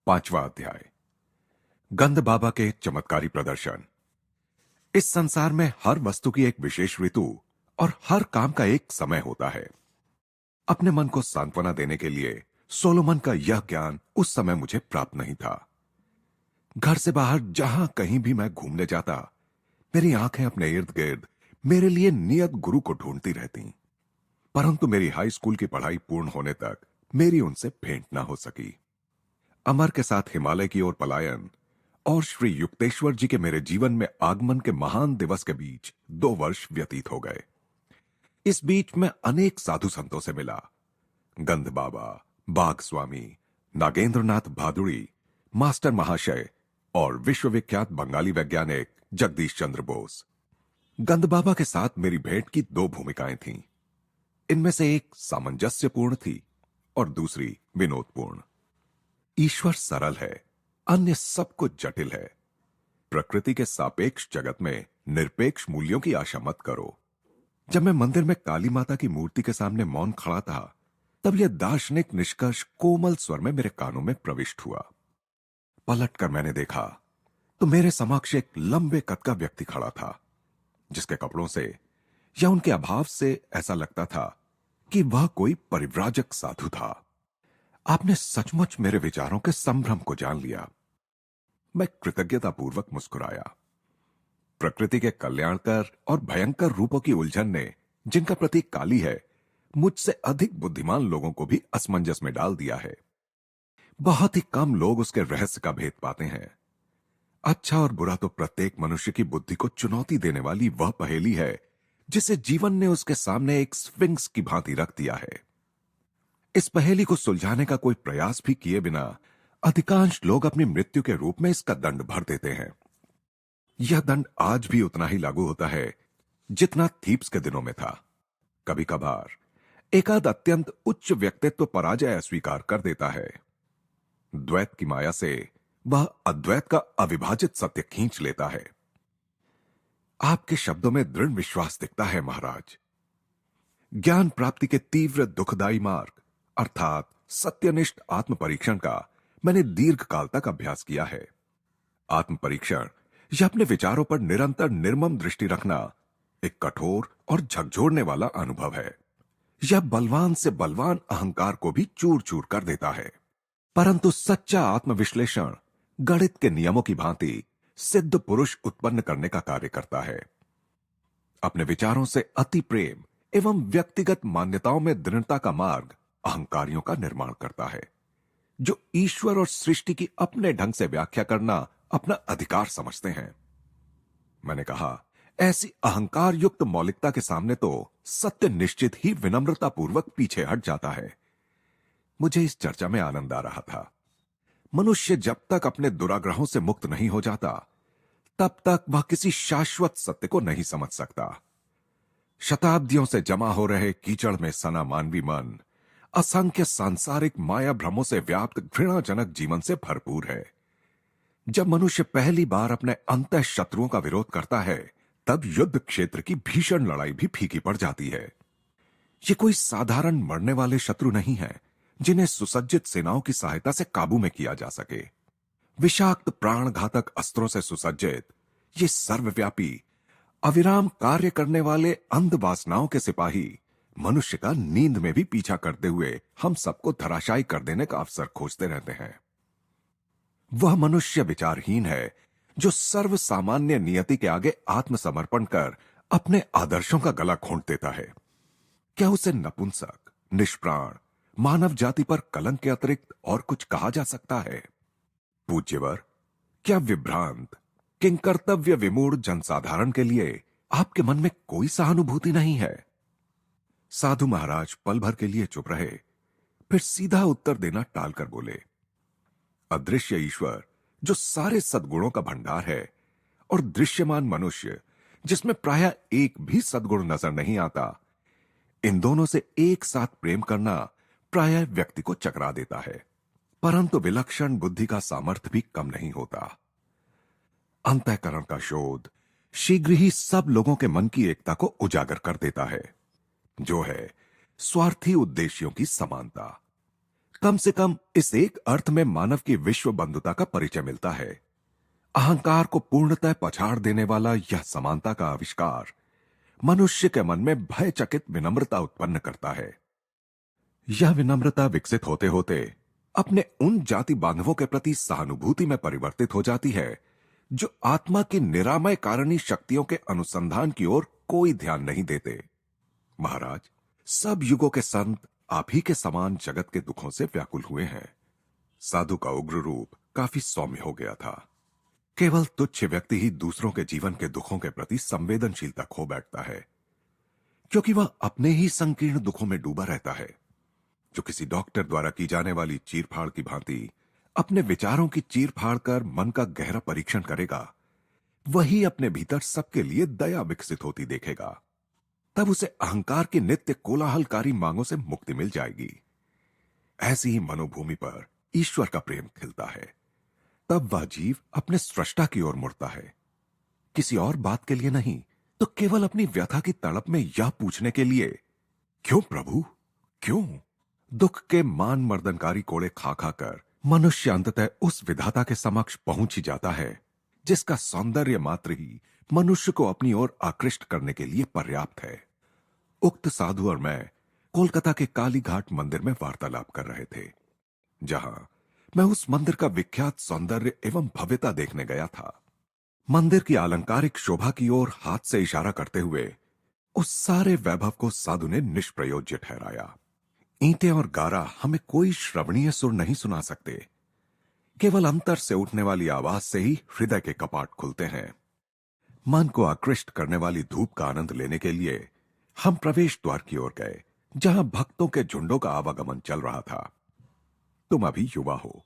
5वां अध्याय। गंध बाबा के चमत्कारी प्रदर्शन। इस संसार में हर वस्तु की एक विशेष ऋतु और हर काम का एक समय होता है। अपने मन को सांत्वना देने के लिए सोलोमन का यह ज्ञान उस समय मुझे प्राप्त नहीं था। घर से बाहर जहां कहीं भी मैं घूमने जाता, मेरी आंखें अपने इर्द गिर्द मेरे लिए नियत गुरु को ढूंढती रहती, परंतु मेरी हाई स्कूल की पढ़ाई पूर्ण होने तक मेरी उनसे भेंट ना हो सकी। अमर के साथ हिमालय की ओर पलायन और श्री युक्तेश्वर जी के मेरे जीवन में आगमन के महान दिवस के बीच 2 वर्ष व्यतीत हो गए। इस बीच मैं अनेक साधु संतों से मिला। गंध बाबा, बाघ स्वामी, नागेंद्रनाथ भादुड़ी, मास्टर महाशय और विश्वविख्यात बंगाली वैज्ञानिक जगदीश चंद्र बोस। गंध बाबा के साथ मेरी भेंट की 2 भूमिकाएं थीं। इनमें से एक सामंजस्यपूर्ण थी और दूसरी विनोदपूर्ण। ईश्वर सरल है, अन्य सब कुछ जटिल है। प्रकृति के सापेक्ष जगत में निरपेक्ष मूल्यों की आशा मत करो। जब मैं मंदिर में काली माता की मूर्ति के सामने मौन खड़ा था, तब यह दार्शनिक निष्कर्ष कोमल स्वर में मेरे कानों में प्रविष्ट हुआ। पलटकर मैंने देखा तो मेरे समक्ष एक लंबे कद का व्यक्ति खड़ा था, जिसके कपड़ों से या उनके अभाव से ऐसा लगता था कि वह कोई परिव्राजक साधु था। आपने सचमुच मेरे विचारों के संभ्रम को जान लिया। मैं कृतज्ञतापूर्वक मुस्कुराया। प्रकृति के कल्याणकर और भयंकर रूपों की उलझन ने, जिनका प्रतीक काली है, मुझसे अधिक बुद्धिमान लोगों को भी असमंजस में डाल दिया है। बहुत ही कम लोग उसके रहस्य का भेद पाते हैं। अच्छा और बुरा तो प्रत्येक मनुष्य की बुद्धि को चुनौती देने वाली वह पहेली है, जिसे जीवन ने उसके सामने एक स्फिंक्स की भांति रख दिया है। इस पहेली को सुलझाने का कोई प्रयास भी किए बिना अधिकांश लोग अपनी मृत्यु के रूप में इसका दंड भर देते हैं। यह दंड आज भी उतना ही लागू होता है जितना थीप्स के दिनों में था। कभी कभार एकाध अत्यंत उच्च व्यक्तित्व पराजय अस्वीकार कर देता है। द्वैत की माया से वह अद्वैत का अविभाजित सत्य खींच लेता है। आपके शब्दों में दृढ़ विश्वास दिखता है महाराज। ज्ञान प्राप्ति के तीव्र दुखदायी मार्ग अर्थात सत्यनिष्ठ आत्म परीक्षण का मैंने दीर्घ काल तक अभ्यास किया है। आत्म परीक्षण या अपने विचारों पर निरंतर निर्मम दृष्टि रखना एक कठोर और झकझोरने वाला अनुभव है। यह बलवान से बलवान अहंकार को भी चूर चूर कर देता है, परंतु सच्चा आत्मविश्लेषण गणित के नियमों की भांति सिद्ध पुरुष उत्पन्न करने का कार्य करता है। अपने विचारों से अति प्रेम एवं व्यक्तिगत मान्यताओं में दृढ़ता का मार्ग अहंकारियों का निर्माण करता है, जो ईश्वर और सृष्टि की अपने ढंग से व्याख्या करना अपना अधिकार समझते हैं। मैंने कहा, ऐसी अहंकार युक्त मौलिकता के सामने तो सत्य निश्चित ही विनम्रता पूर्वक पीछे हट जाता है। मुझे इस चर्चा में आनंद आ रहा था। मनुष्य जब तक अपने दुराग्रहों से मुक्त नहीं हो जाता, तब तक वह किसी शाश्वत सत्य को नहीं समझ सकता। शताब्दियों से जमा हो रहे कीचड़ में सना मानवी मन असंख्य सांसारिक माया भ्रमों से व्याप्त घृणाजनक जीवन से भरपूर है। जब मनुष्य पहली बार अपने अंतः शत्रुओं का विरोध करता है, तब युद्ध क्षेत्र की भीषण लड़ाई भी फीकी पड़ जाती है। ये कोई साधारण मरने वाले शत्रु नहीं है, जिन्हें सुसज्जित सेनाओं की सहायता से काबू में किया जा सके। विषाक्त प्राणघातक अस्त्रों से सुसज्जित ये सर्वव्यापी अविराम कार्य करने वाले अंध वासनाओं के सिपाही मनुष्य का नींद में भी पीछा करते हुए हम सबको धराशायी कर देने का अवसर खोजते रहते हैं। वह मनुष्य विचारहीन है जो सर्व सामान्य नियति के आगे आत्मसमर्पण कर अपने आदर्शों का गला घोंट देता है। क्या उसे नपुंसक, निष्प्राण, मानव जाति पर कलंक के अतिरिक्त और कुछ कहा जा सकता है? पूज्यवर, क्या विभ्रांत, किंकर्तव्य विमूढ़ जनसाधारण के लिए आपके मन में कोई सहानुभूति नहीं है? साधु महाराज पल भर के लिए चुप रहे, फिर सीधा उत्तर देना टालकर बोले, अदृश्य ईश्वर जो सारे सद्गुणों का भंडार है और दृश्यमान मनुष्य जिसमें प्रायः एक भी सद्गुण नजर नहीं आता, इन दोनों से एक साथ प्रेम करना प्रायः व्यक्ति को चकरा देता है, परंतु विलक्षण बुद्धि का सामर्थ्य भी कम नहीं होता। अंतःकरण का शोध शीघ्र ही सब लोगों के मन की एकता को उजागर कर देता है, जो है स्वार्थी उद्देश्यों की समानता। कम से कम इस एक अर्थ में मानव की विश्व बंधुता का परिचय मिलता है। अहंकार को पूर्णतः पछाड़ देने वाला यह समानता का आविष्कार मनुष्य के मन में भयचकित विनम्रता उत्पन्न करता है। यह विनम्रता विकसित होते होते अपने उन जाति बांधवों के प्रति सहानुभूति में परिवर्तित हो जाती है जो आत्मा की निरामय कारणीय शक्तियों के अनुसंधान की ओर कोई ध्यान नहीं देते। महाराज, सब युगों के संत आप ही के समान जगत के दुखों से व्याकुल हुए हैं। साधु का उग्र रूप काफी सौम्य हो गया था। केवल तुच्छ व्यक्ति ही दूसरों के जीवन के दुखों के प्रति संवेदनशीलता खो बैठता है, क्योंकि वह अपने ही संकीर्ण दुखों में डूबा रहता है। जो किसी डॉक्टर द्वारा की जाने वाली चीरफाड़ की भांति अपने विचारों की चीरफाड़ कर मन का गहरा परीक्षण करेगा, वही अपने भीतर सबके लिए दया विकसित होती देखेगा। तब उसे अहंकार की नित्य कोलाहलकारी मांगों से मुक्ति मिल जाएगी। ऐसी ही मनोभूमि पर ईश्वर का प्रेम खिलता है। तब वह जीव अपने सृष्टा की ओर मुड़ता है, किसी और बात के लिए नहीं, तो केवल अपनी व्यथा की तड़प में यह पूछने के लिए, क्यों प्रभु, क्यों? दुख के मान मर्दनकारी कोड़े खा खा कर मनुष्य अंततः उस विधाता के समक्ष पहुंच ही जाता है जिसका सौंदर्य मात्र ही मनुष्य को अपनी ओर आकृष्ट करने के लिए पर्याप्त है। उक्त साधु और मैं कोलकाता के काली घाट मंदिर में वार्तालाप कर रहे थे, जहां मैं उस मंदिर का विख्यात सौंदर्य एवं भव्यता देखने गया था। मंदिर की अलंकारिक शोभा की ओर हाथ से इशारा करते हुए उस सारे वैभव को साधु ने निष्प्रयोज्य ठहराया। ईंटें और गारा हमें कोई श्रवणीय सुर नहीं सुना सकते, केवल अंतर से उठने वाली आवाज से ही हृदय के कपाट खुलते हैं। मन को आकृष्ट करने वाली धूप का आनंद लेने के लिए हम प्रवेश द्वार की ओर गए, जहां भक्तों के झुंडों का आवागमन चल रहा था। तुम अभी युवा हो।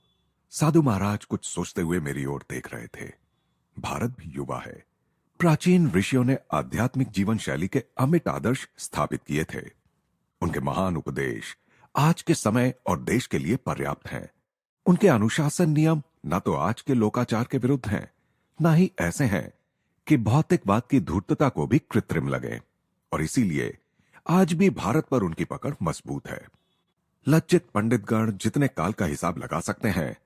साधु महाराज कुछ सोचते हुए मेरी ओर देख रहे थे। भारत भी युवा है। प्राचीन ऋषियों ने आध्यात्मिक जीवन शैली के अमिट आदर्श स्थापित किए थे। उनके महान उपदेश आज के समय और देश के लिए पर्याप्त हैं। उनके अनुशासन नियम न तो आज के लोकाचार के विरुद्ध हैं, न ही ऐसे हैं कि भौतिकवाद की धूर्तता को भी कृत्रिम लगे, और इसीलिए आज भी भारत पर उनकी पकड़ मजबूत है। लज्जित पंडितगण जितने काल का हिसाब लगा सकते हैं,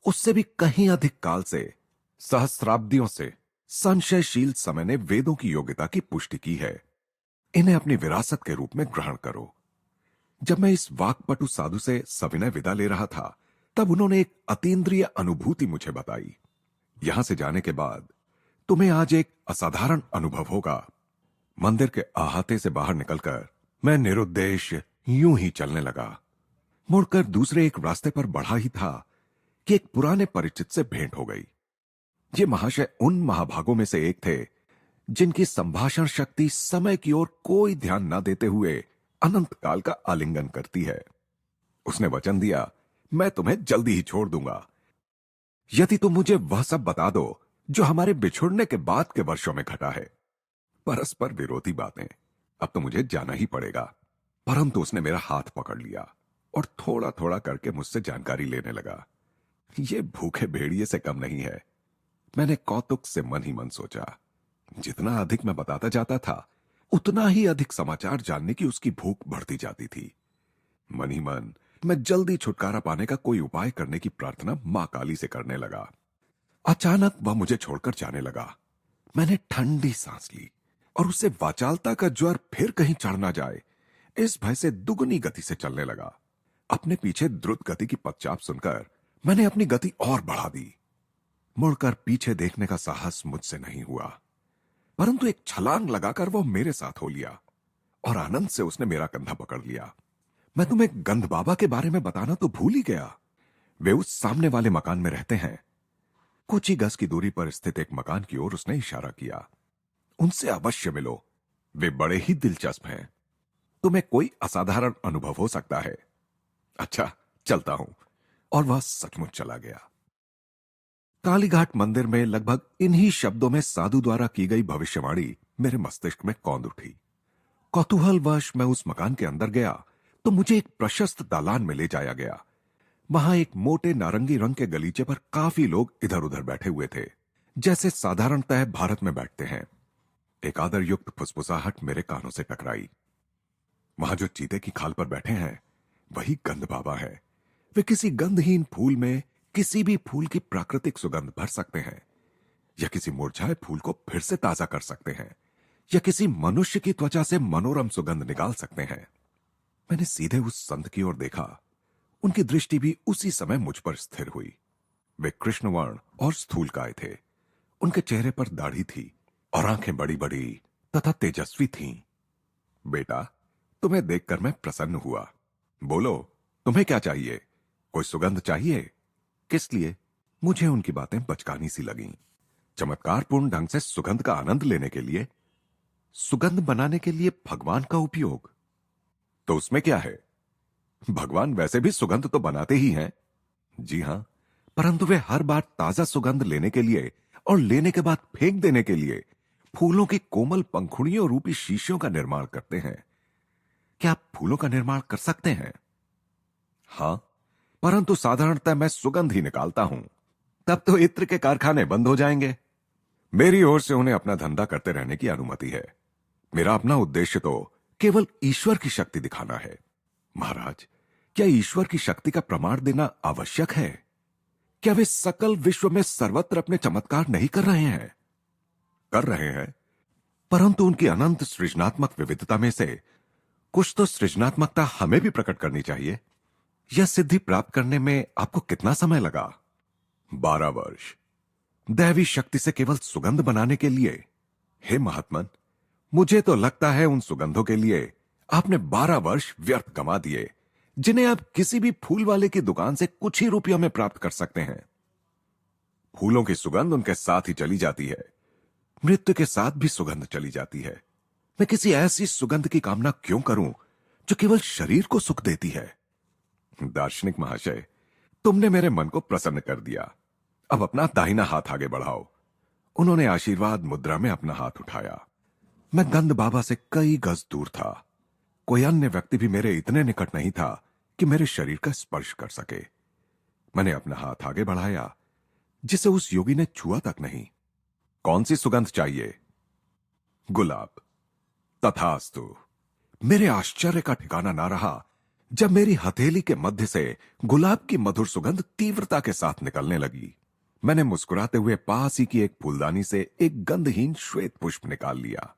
उससे भी कहीं अधिक काल से, सहस्राब्दियों से संशयशील समय ने वेदों की योग्यता की पुष्टि की है। इन्हें अपनी विरासत के रूप में ग्रहण करो। जब मैं इस वाक्पटु साधु से सविनय विदा ले रहा था, तब उन्होंने एक अतीन्द्रिय अनुभूति मुझे बताई। यहां से जाने के बाद तुम्हें आज एक असाधारण अनुभव होगा। मंदिर के अहाते से बाहर निकलकर मैं निरुद्देश्य यूं ही चलने लगा। मुड़कर दूसरे एक रास्ते पर बढ़ा ही था कि एक पुराने परिचित से भेंट हो गई। ये महाशय उन महाभागों में से एक थे जिनकी संभाषण शक्ति समय की ओर कोई ध्यान न देते हुए अनंत काल का आलिंगन करती है। उसने वचन दिया, मैं तुम्हें जल्दी ही छोड़ दूंगा, यदि तुम मुझे वह सब बता दो जो हमारे बिछुड़ने के बाद के वर्षों में घटा है। परस्पर विरोधी बातें, अब तो मुझे जाना ही पड़ेगा। परंतु उसने मेरा हाथ पकड़ लिया और थोड़ा थोड़ा करके मुझसे जानकारी लेने लगा। ये भूखे भेड़िए से कम नहीं है। मैंने कौतुक से मन ही मन सोचा, जितना अधिक मैं बताता जाता था, उतना ही अधिक समाचार जानने की उसकी भूख बढ़ती जाती थी। मन ही मन मैं जल्दी छुटकारा पाने का कोई उपाय करने की प्रार्थना मां काली से करने लगा। अचानक वह मुझे छोड़कर जाने लगा। मैंने ठंडी सांस ली और उससे वाचालता का ज्वर फिर कहीं चढ़ ना जाए, इस भय से दुगनी गति से चलने लगा। अपने पीछे द्रुत गति की पदचाप सुनकर मैंने अपनी गति और बढ़ा दी। मुड़कर पीछे देखने का साहस मुझसे नहीं हुआ, परंतु एक छलांग लगाकर वो मेरे साथ हो लिया और आनंद से उसने मेरा कंधा पकड़ लिया। मैं तुम्हें गंध बाबा के बारे में बताना तो भूल ही गया। वे उस सामने वाले मकान में रहते हैं। कुछ ही गज की दूरी पर स्थित एक मकान की ओर उसने इशारा किया। उनसे अवश्य मिलो, वे बड़े ही दिलचस्प हैं। तुम्हें कोई असाधारण अनुभव हो सकता है। अच्छा, चलता हूं। और वह सचमुच चला गया। कालीघाट मंदिर में लगभग इन्हीं शब्दों में साधु द्वारा की गई भविष्यवाणी मेरे मस्तिष्क में कौंध उठी। कौतूहलवश मैं उस मकान के अंदर गया तो मुझे एक प्रशस्त दालान में ले जाया गया। वहां एक मोटे नारंगी रंग के गलीचे पर काफी लोग इधर उधर बैठे हुए थे, जैसे साधारणतः भारत में बैठते हैं। एक आदर युक्त फुसफुसाहट मेरे कानों से टकराई। वहां जो चीते की खाल पर बैठे हैं, वही गंध बाबा है। वे किसी गंधहीन फूल में किसी भी फूल की प्राकृतिक सुगंध भर सकते हैं, या किसी मुरझाए फूल को फिर से ताजा कर सकते हैं, या किसी मनुष्य की त्वचा से मनोरम सुगंध निकाल सकते हैं। मैंने सीधे उस संत की ओर देखा। उनकी दृष्टि भी उसी समय मुझ पर स्थिर हुई। वे कृष्णवर्ण और स्थूलकाय थे। उनके चेहरे पर दाढ़ी थी और आंखें बड़ी बड़ी तथा तेजस्वी थीं। बेटा, तुम्हें देखकर मैं प्रसन्न हुआ। बोलो, तुम्हें क्या चाहिए? कोई सुगंध चाहिए? किस लिए? मुझे उनकी बातें बचकानी सी लगीं। चमत्कारपूर्ण ढंग से सुगंध का आनंद लेने के लिए, सुगंध बनाने के लिए भगवान का उपयोग, तो उसमें क्या है? भगवान वैसे भी सुगंध तो बनाते ही हैं। जी हां, परंतु वे हर बार ताजा सुगंध लेने के लिए और लेने के बाद फेंक देने के लिए फूलों की कोमल पंखुड़ियों रूपी शीशियों का निर्माण करते हैं। क्या आप फूलों का निर्माण कर सकते हैं? हां, परंतु साधारणतः मैं सुगंध ही निकालता हूं। तब तो इत्र के कारखाने बंद हो जाएंगे। मेरी ओर से उन्हें अपना धंधा करते रहने की अनुमति है। मेरा अपना उद्देश्य तो केवल ईश्वर की शक्ति दिखाना है। महाराज, क्या ईश्वर की शक्ति का प्रमाण देना आवश्यक है? क्या वे सकल विश्व में सर्वत्र अपने चमत्कार नहीं कर रहे हैं? कर रहे हैं, परंतु उनकी अनंत सृजनात्मक विविधता में से कुछ तो सृजनात्मकता हमें भी प्रकट करनी चाहिए। यह सिद्धि प्राप्त करने में आपको कितना समय लगा? 12 वर्ष। दैवी शक्ति से केवल सुगंध बनाने के लिए? हे महात्मन, मुझे तो लगता है उन सुगंधों के लिए आपने 12 वर्ष व्यर्थ गंवा दिए, जिन्हें आप किसी भी फूल वाले की दुकान से कुछ ही रुपयों में प्राप्त कर सकते हैं। फूलों की सुगंध उनके साथ ही चली जाती है। मृत्यु के साथ भी सुगंध चली जाती है। मैं किसी ऐसी सुगंध की कामना क्यों करूं जो केवल शरीर को सुख देती है? दार्शनिक महाशय, तुमने मेरे मन को प्रसन्न कर दिया। अब अपना दाहिना हाथ आगे बढ़ाओ। उन्होंने आशीर्वाद मुद्रा में अपना हाथ उठाया। मैं गंध बाबा से कई गज दूर था। कोई अन्य व्यक्ति भी मेरे इतने निकट नहीं था कि मेरे शरीर का स्पर्श कर सके। मैंने अपना हाथ आगे बढ़ाया, जिसे उस योगी ने छुआ तक नहीं। कौन सी सुगंध चाहिए? गुलाब। तथास्तु। मेरे आश्चर्य का ठिकाना ना रहा जब मेरी हथेली के मध्य से गुलाब की मधुर सुगंध तीव्रता के साथ निकलने लगी। मैंने मुस्कुराते हुए पास ही की एक फूलदानी से एक गंधहीन श्वेत पुष्प निकाल लिया।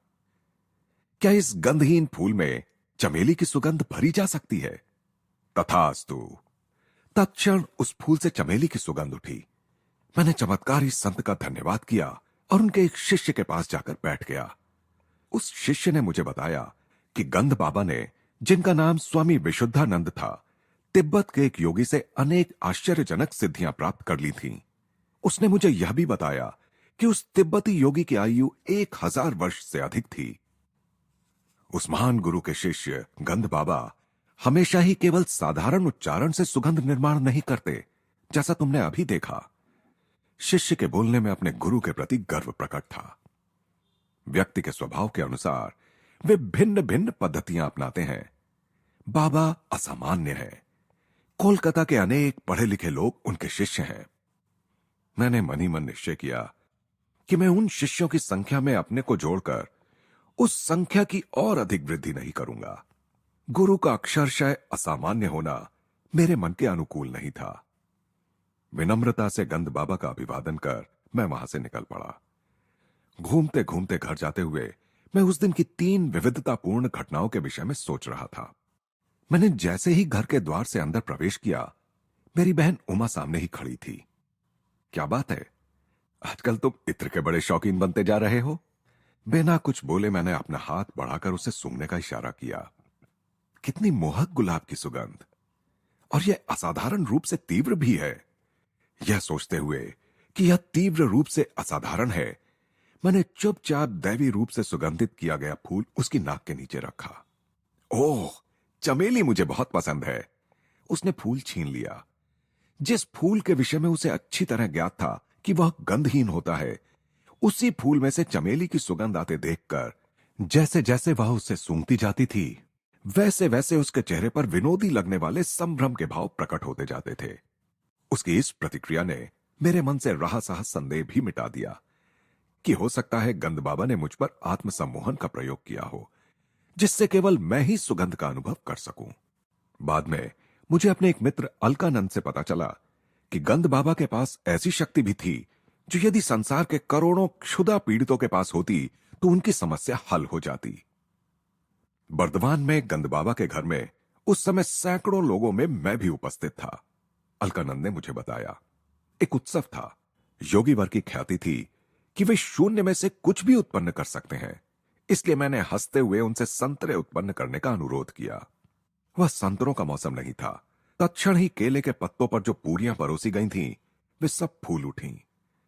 क्या इस गंधहीन फूल में चमेली की सुगंध भरी जा सकती है? तथास्तु। तत्क्षण उस फूल से चमेली की सुगंध उठी। मैंने चमत्कारी संत का धन्यवाद किया और उनके एक शिष्य के पास जाकर बैठ गया। उस शिष्य ने मुझे बताया कि गंध बाबा ने, जिनका नाम स्वामी विशुद्धानंद था, तिब्बत के एक योगी से अनेक आश्चर्यजनक सिद्धियां प्राप्त कर ली थीं। उसने मुझे यह भी बताया कि उस तिब्बती योगी की आयु 1000 वर्ष से अधिक थी। उस महान गुरु के शिष्य गंध बाबा हमेशा ही केवल साधारण उच्चारण से सुगंध निर्माण नहीं करते, जैसा तुमने अभी देखा। शिष्य के बोलने में अपने गुरु के प्रति गर्व प्रकट था। व्यक्ति के स्वभाव के अनुसार वे भिन्न भिन्न पद्धतियां अपनाते हैं। बाबा असामान्य हैं। कोलकाता के अनेक पढ़े लिखे लोग उनके शिष्य हैं। मैंने मन ही मन निश्चय किया कि मैं उन शिष्यों की संख्या में अपने को जोड़कर उस संख्या की और अधिक वृद्धि नहीं करूंगा। गुरु का अक्षरशः असामान्य होना मेरे मन के अनुकूल नहीं था। विनम्रता से गंध बाबा का अभिवादन कर मैं वहां से निकल पड़ा। घूमते घूमते घर जाते हुए मैं उस दिन की 3 विविधतापूर्ण घटनाओं के विषय में सोच रहा था। मैंने जैसे ही घर के द्वार से अंदर प्रवेश किया, मेरी बहन उमा सामने ही खड़ी थी। क्या बात है, आजकल तुम इत्र के बड़े शौकीन बनते जा रहे हो? बिना कुछ बोले मैंने अपना हाथ बढ़ाकर उसे सूंघने का इशारा किया। कितनी मोहक गुलाब की सुगंध, और यह असाधारण रूप से तीव्र भी है। यह सोचते हुए कि यह तीव्र रूप से असाधारण है, मैंने चुपचाप दैवी रूप से सुगंधित किया गया फूल उसकी नाक के नीचे रखा। ओह, चमेली मुझे बहुत पसंद है। उसने फूल छीन लिया। जिस फूल के विषय में उसे अच्छी तरह ज्ञात था कि वह गंधहीन होता है, उसी फूल में से चमेली की सुगंध आते देखकर जैसे जैसे वह उसे सूंघती जाती थी, वैसे वैसे उसके चेहरे पर विनोदी लगने वाले संभ्रम के भाव प्रकट होते जाते थे। उसकी इस प्रतिक्रिया ने मेरे मन से रहा सहा संदेह भी मिटा दिया कि हो सकता है गंध बाबा ने मुझ पर आत्मसम्मोहन का प्रयोग किया हो, जिससे केवल मैं ही सुगंध का अनुभव कर सकूं। बाद में मुझे अपने एक मित्र अलकानंद से पता चला कि गंद बाबा के पास ऐसी शक्ति भी थी जो यदि संसार के करोड़ों क्षुधा पीड़ितों के पास होती तो उनकी समस्या हल हो जाती। बर्दवान में गंद बाबा के घर में उस समय सैकड़ों लोगों में मैं भी उपस्थित था। अलकानंद ने मुझे बताया, एक उत्सव था। योगी वर की ख्याति थी कि वे शून्य में से कुछ भी उत्पन्न कर सकते हैं, इसलिए मैंने हंसते हुए उनसे संतरे उत्पन्न करने का अनुरोध किया। वह संतरों का मौसम नहीं था। तत्क्षण ही केले के पत्तों पर जो पूरियां परोसी गई थीं, वे सब फूल उठीं।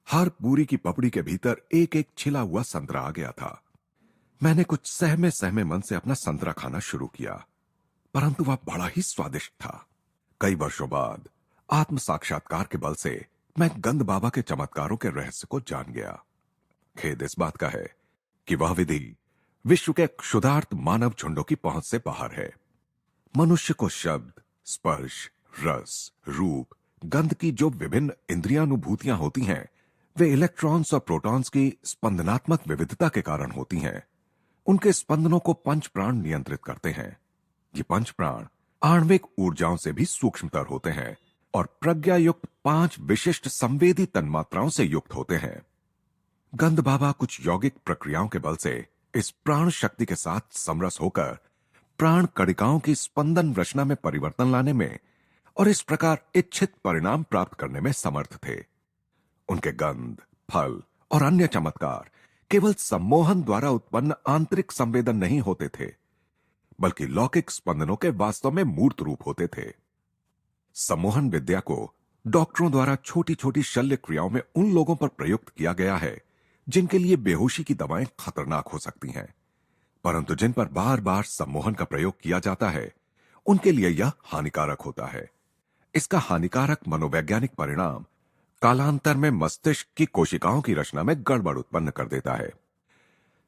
हर पूरी की पपड़ी के भीतर एक एक छिला हुआ संतरा आ गया था। मैंने कुछ सहमे सहमे मन से अपना संतरा खाना शुरू किया, परंतु वह बड़ा ही स्वादिष्ट था। कई वर्षों बाद आत्म साक्षात्कार के बल से मैं गंद बाबा के चमत्कारों के रहस्य को जान गया। खेद इस बात का है कि वह विधि विश्व के क्षुधार्त मानव झुंडों की पहुंच से बाहर है। मनुष्य को शब्द, स्पर्श, रस, रूप, गंध की जो विभिन्न इंद्रियानुभूतियां होती हैं, वे इलेक्ट्रॉन्स और प्रोटॉन्स की स्पंदनात्मक विविधता के कारण होती हैं। उनके स्पंदनों को पंच प्राण नियंत्रित करते हैं। ये पंच प्राण आणविक ऊर्जाओं से भी सूक्ष्मतर होते हैं और प्रज्ञा युक्त 5 विशिष्ट संवेदी तन्मात्राओं से युक्त होते हैं। गंद बाबा कुछ यौगिक प्रक्रियाओं के बल से इस प्राण शक्ति के साथ समरस होकर प्राण कणिकाओं की स्पंदन रचना में परिवर्तन लाने में और इस प्रकार इच्छित परिणाम प्राप्त करने में समर्थ थे। उनके गंध, फल और अन्य चमत्कार केवल सम्मोहन द्वारा उत्पन्न आंतरिक संवेदन नहीं होते थे, बल्कि लौकिक स्पंदनों के वास्तव में मूर्त रूप होते थे। सम्मोहन विद्या को डॉक्टरों द्वारा छोटी छोटी शल्य क्रियाओं में उन लोगों पर प्रयुक्त किया गया है जिनके लिए बेहोशी की दवाएं खतरनाक हो सकती हैं, परंतु जिन पर बार बार सम्मोहन का प्रयोग किया जाता है उनके लिए यह हानिकारक होता है। इसका हानिकारक मनोवैज्ञानिक परिणाम कालांतर में मस्तिष्क की कोशिकाओं की रचना में गड़बड़ उत्पन्न कर देता है।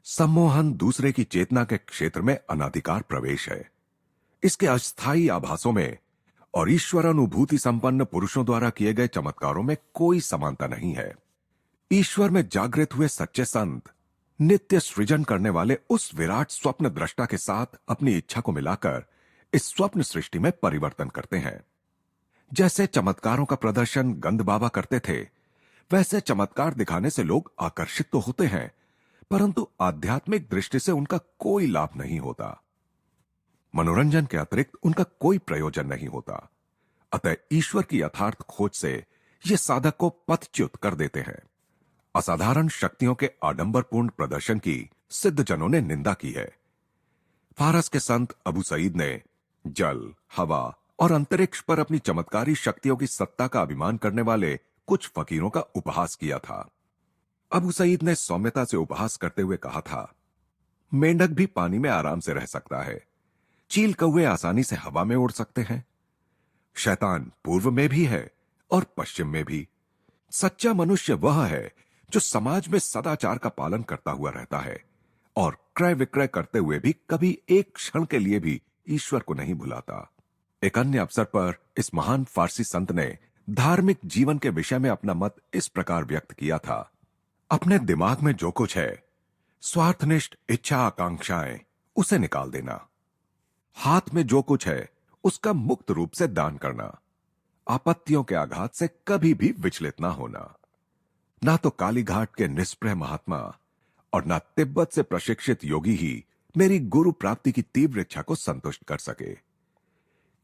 सम्मोहन दूसरे की चेतना के क्षेत्र में अनाधिकार प्रवेश है। इसके अस्थायी आभासों में और ईश्वर अनुभूति संपन्न पुरुषों द्वारा किए गए चमत्कारों में कोई समानता नहीं है। ईश्वर में जागृत हुए सच्चे संत नित्य सृजन करने वाले उस विराट स्वप्न दृष्टा के साथ अपनी इच्छा को मिलाकर इस स्वप्न सृष्टि में परिवर्तन करते हैं। जैसे चमत्कारों का प्रदर्शन गंद बाबा करते थे, वैसे चमत्कार दिखाने से लोग आकर्षित तो होते हैं, परंतु आध्यात्मिक दृष्टि से उनका कोई लाभ नहीं होता। मनोरंजन के अतिरिक्त उनका कोई प्रयोजन नहीं होता। अतः ईश्वर की यथार्थ खोज से ये साधक को पथच्युत कर देते हैं। असाधारण शक्तियों के आडंबरपूर्ण प्रदर्शन की सिद्धजनों ने निंदा की है। फारस के संत अबू सईद ने जल, हवा और अंतरिक्ष पर अपनी चमत्कारी शक्तियों की सत्ता का अभिमान करने वाले कुछ फकीरों का उपहास किया था। अबू सईद ने सौम्यता से उपहास करते हुए कहा था, मेंढक भी पानी में आराम से रह सकता है, चील कौवे आसानी से हवा में उड़ सकते हैं, शैतान पूर्व में भी है और पश्चिम में भी। सच्चा मनुष्य वह है जो समाज में सदाचार का पालन करता हुआ रहता है और क्रय विक्रय करते हुए भी कभी एक क्षण के लिए भी ईश्वर को नहीं भुलाता। एक अन्य अवसर पर इस महान फारसी संत ने धार्मिक जीवन के विषय में अपना मत इस प्रकार व्यक्त किया था, अपने दिमाग में जो कुछ है, स्वार्थनिष्ठ इच्छा आकांक्षाएं, उसे निकाल देना। हाथ में जो कुछ है उसका मुक्त रूप से दान करना। आपत्तियों के आघात से कभी भी विचलित ना होना। ना तो कालीघाट के निष्प्रह महात्मा और ना तिब्बत से प्रशिक्षित योगी ही मेरी गुरु प्राप्ति की तीव्र इच्छा को संतुष्ट कर सके।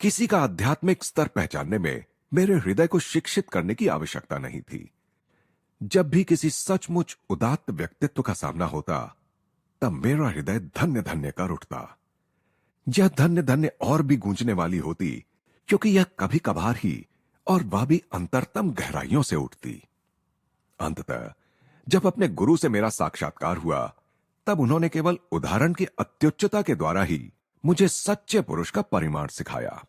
किसी का आध्यात्मिक स्तर पहचानने में मेरे हृदय को शिक्षित करने की आवश्यकता नहीं थी। जब भी किसी सचमुच उदात्त व्यक्तित्व का सामना होता, तब मेरा हृदय धन्य धन्य कर उठता। यह धन्य धन्य और भी गूंजने वाली होती, क्योंकि यह कभी कभार ही और वह भी अंतरतम गहराइयों से उठती। अंततः जब अपने गुरु से मेरा साक्षात्कार हुआ, तब उन्होंने केवल उदाहरण की अत्युच्चता के द्वारा ही मुझे सच्चे पुरुष का परिमाण सिखाया।